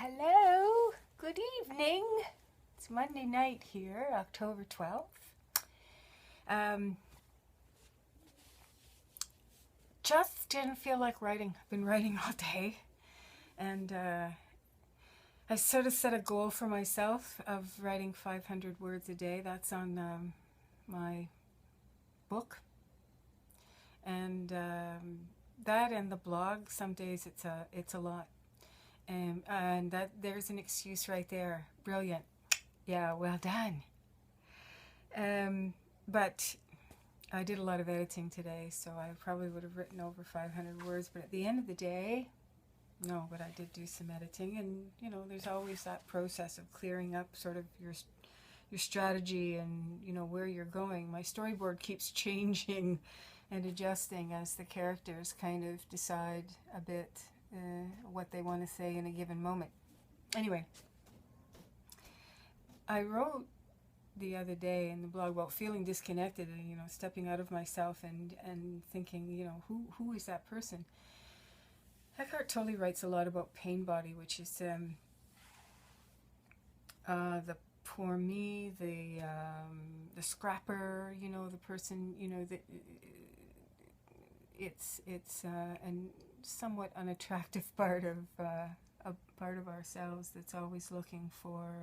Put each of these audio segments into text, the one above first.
Hello, good evening. It's Monday night here, October 12th. Just didn't feel like writing. I've been writing all day, and I sort of set a goal for myself of writing 500 words a day. That's on my book, and that and the blog. Some days it's a lot. And that there's an excuse right there. Brilliant. Yeah, well done. But I did a lot of editing today, so I probably would have written over 500 words. But at the end of the day, no, but I did do some editing. And, you know, there's always that process of clearing up sort of your strategy and, you know, where you're going. My storyboard keeps changing and adjusting as the characters kind of decide a bit what they want to say in a given moment. Anyway, I wrote the other day in the blog about feeling disconnected and, you know, stepping out of myself and thinking, you know, who is that person? Eckhart Tolle writes a lot about pain body, which is the poor me, the scrapper, you know, the person, you know, that it's an somewhat unattractive part of a part of ourselves that's always looking for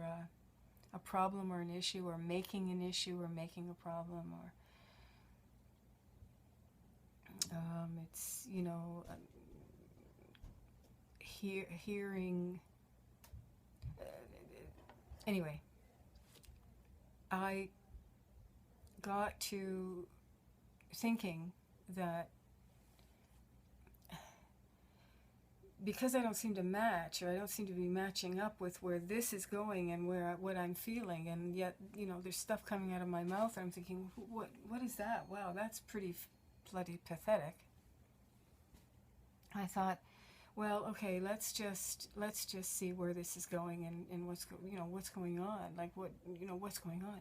a problem or an issue, or making an issue or making a problem, or it's, you know, hearing. Anyway, I got to thinking that because I don't seem to match, or I don't seem to be matching up with where this is going and what I'm feeling, and yet, you know, there's stuff coming out of my mouth, and I'm thinking, what is that? Wow, that's pretty bloody pathetic. I thought, well, okay, let's just see where this is going and what's going on, like what's going on.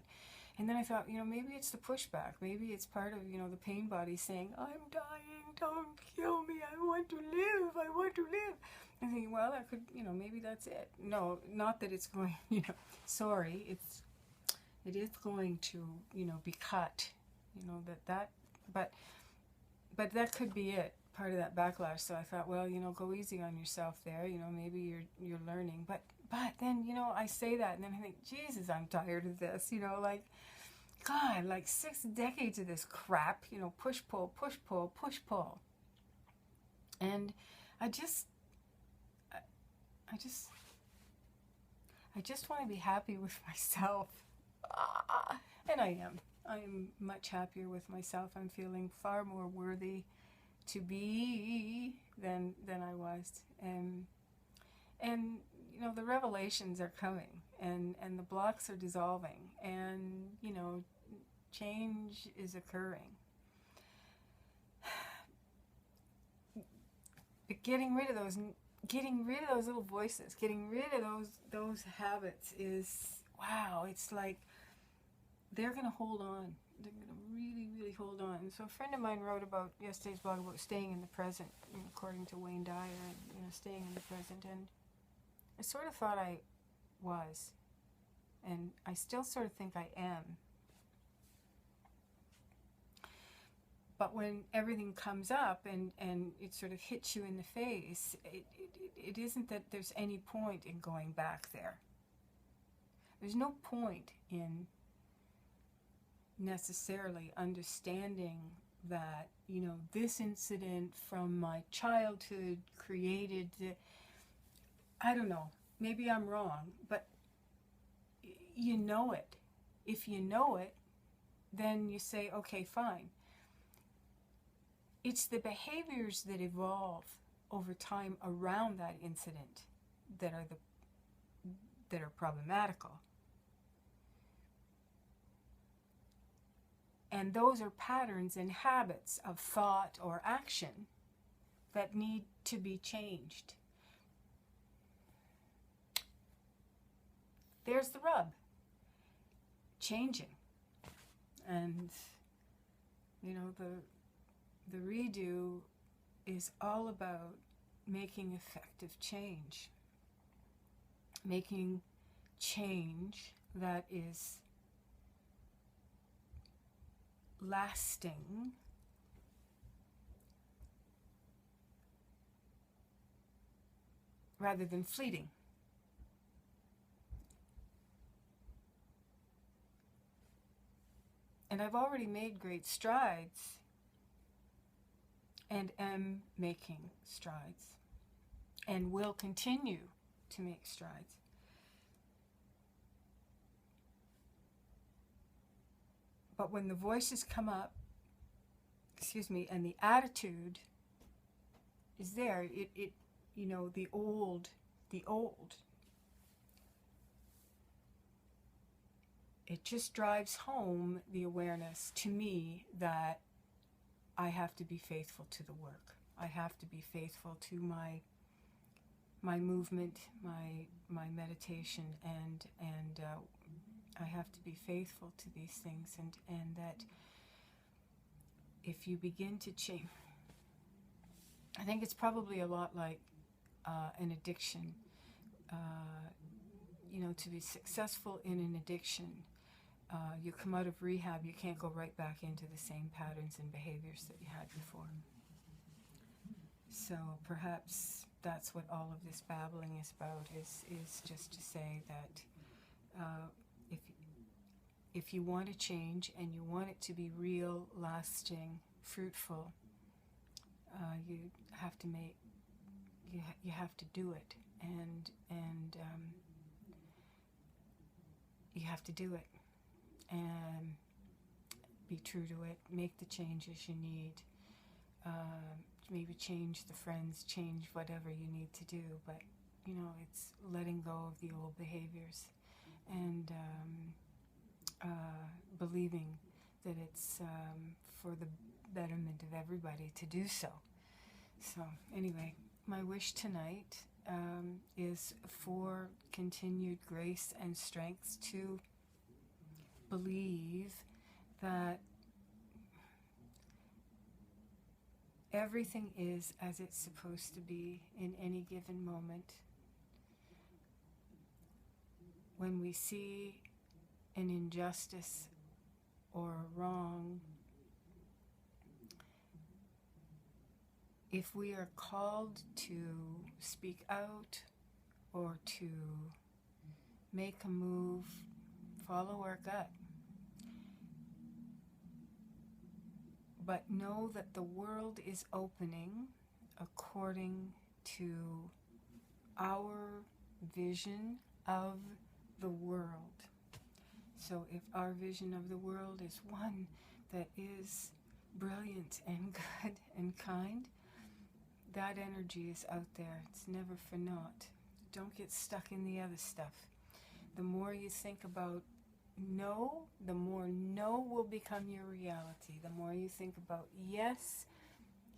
And then I thought, you know, maybe it's the pushback. Maybe it's part of, you know, the pain body saying, I'm dying, don't kill me, I want to live, I want to live. I'm thinking, well, that could, you know, maybe that's it. No, not that it's going, you know, sorry, it is going to, you know, be cut, you know, but that could be it, part of that backlash. So I thought, well, you know, go easy on yourself there, you know, maybe you're learning. But then, you know, I say that, and then I think, Jesus, I'm tired of this, you know, like, God, like 6 decades of this crap, you know, push, pull, push, pull, push, pull. And I just want to be happy with myself. And I am. I am much happier with myself. I'm feeling far more worthy to be than I was. And you know, the revelations are coming, and the blocks are dissolving, and, you know, change is occurring. But getting rid of those little voices, getting rid of those habits is, wow, it's like they're going to hold on. They're going to really, really hold on. And so a friend of mine wrote about yesterday's blog about staying in the present, according to Wayne Dyer, and, you know, staying in the present. And I sort of thought I was, and I still sort of think I am. But when everything comes up and it sort of hits you in the face, it isn't that there's any point in going back there. There's no point in necessarily understanding that, you know, this incident from my childhood created, I don't know, maybe I'm wrong, but you know it. If you know it, then you say, okay, fine. It's the behaviors that evolve over time around that incident that are problematical. And those are patterns and habits of thought or action that need to be changed. There's the rub. Changing. And, you know, the redo is all about making effective change. making change that is lasting, rather than fleeting. And I've already made great strides and am making strides and will continue to make strides. But when the voices come up, and the attitude is there, the old, it just drives home the awareness to me that I have to be faithful to the work. I have to be faithful to my movement, my meditation, and I have to be faithful to these things, and that if you begin to change, I think it's probably a lot like an addiction. To be successful in an addiction, you come out of rehab, you can't go right back into the same patterns and behaviors that you had before. So perhaps that's what all of this babbling is about, is just to say that if you want to change and you want it to be real, lasting, fruitful, you have to you have to do it, and you have to do it and be true to it. Make the changes you need. Maybe change the friends, change whatever you need to do, but it's letting go of the old behaviors and believing that it's for the betterment of everybody to do so. So anyway, my wish tonight is for continued grace and strength to believe that everything is as it's supposed to be in any given moment. When we see an injustice or a wrong, if we are called to speak out or to make a move, follow our gut. But know that the world is opening according to our vision of the world. So if our vision of the world is one that is brilliant and good and kind, that energy is out there. It's never for naught. Don't get stuck in the other stuff. The more you think about no, the more no will become your reality. The more you think about yes,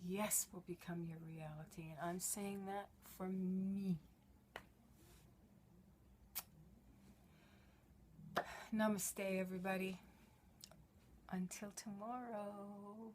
yes will become your reality. And I'm saying that for me. Namaste, everybody. Until tomorrow.